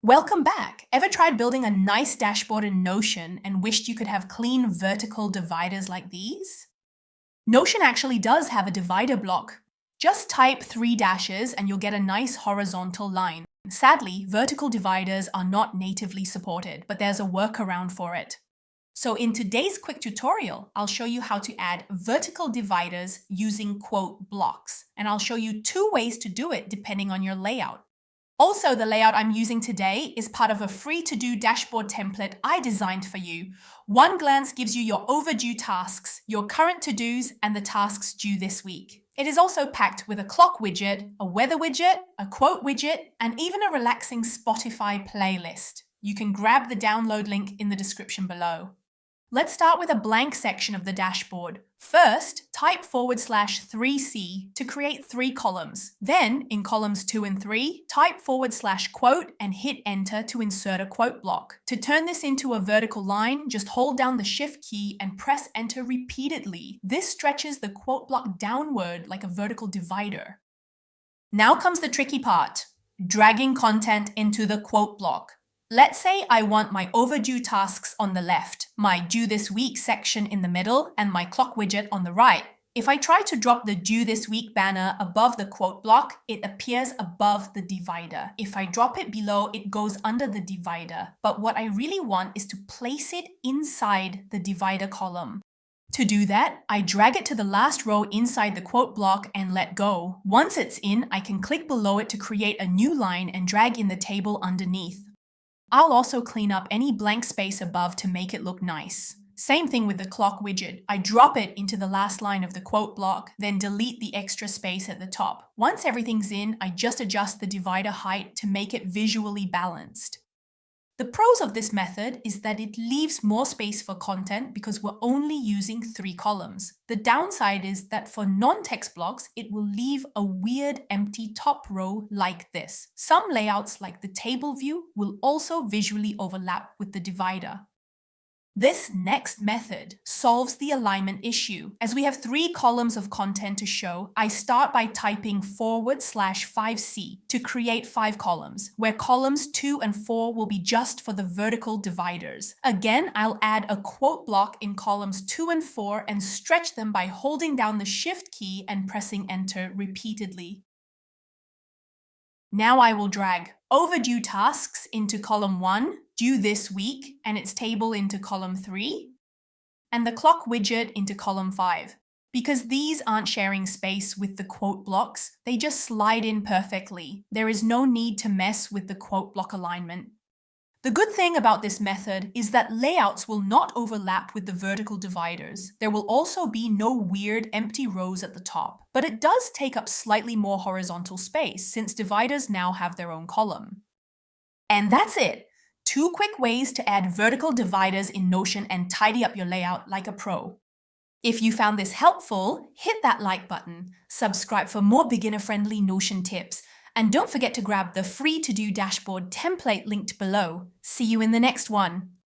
Welcome back. Ever tried building a nice dashboard in Notion and wished you could have clean vertical dividers like these? Notion actually does have a divider block. Just type 3 dashes and you'll get a nice horizontal line. Sadly, vertical dividers are not natively supported, but there's a workaround for it. So in today's quick tutorial, I'll show you how to add vertical dividers using quote blocks, and I'll show you 2 ways to do it depending on your layout. Also, the layout I'm using today is part of a free-to-do dashboard template I designed for you. One glance gives you your overdue tasks, your current to-dos, and the tasks due this week. It is also packed with a clock widget, a weather widget, a quote widget, and even a relaxing Spotify playlist. You can grab the download link in the description below. Let's start with a blank section of the dashboard. First, type /3C to create 3 columns. Then, in columns 2 and 3, type /quote and hit enter to insert a quote block. To turn this into a vertical line, just hold down the shift key and press enter repeatedly. This stretches the quote block downward like a vertical divider. Now comes the tricky part, dragging content into the quote block. Let's say I want my overdue tasks on the left, my due this week section in the middle, and my clock widget on the right. If I try to drop the due this week banner above the quote block, it appears above the divider. If I drop it below, it goes under the divider. But what I really want is to place it inside the divider column. To do that, I drag it to the last row inside the quote block and let go. Once it's in, I can click below it to create a new line and drag in the table underneath. I'll also clean up any blank space above to make it look nice. Same thing with the clock widget. I drop it into the last line of the quote block, then delete the extra space at the top. Once everything's in, I just adjust the divider height to make it visually balanced. The pros of this method is that it leaves more space for content because we're only using 3 columns. The downside is that for non-text blocks, it will leave a weird empty top row like this. Some layouts, like the table view, will also visually overlap with the divider. This next method solves the alignment issue. As we have 3 columns of content to show, I start by typing /5C to create 5 columns, where columns 2 and 4 will be just for the vertical dividers. Again, I'll add a quote block in columns 2 and 4 and stretch them by holding down the shift key and pressing enter repeatedly. Now I will drag overdue tasks into column 1, due this week, and its table into column 3, and the clock widget into column 5. Because these aren't sharing space with the quote blocks, they just slide in perfectly. There is no need to mess with the quote block alignment. The good thing about this method is that layouts will not overlap with the vertical dividers. There will also be no weird empty rows at the top, but it does take up slightly more horizontal space since dividers now have their own column. And that's it! 2 quick ways to add vertical dividers in Notion and tidy up your layout like a pro. If you found this helpful, hit that like button, subscribe for more beginner-friendly Notion tips, and don't forget to grab the free to-do dashboard template linked below. See you in the next one.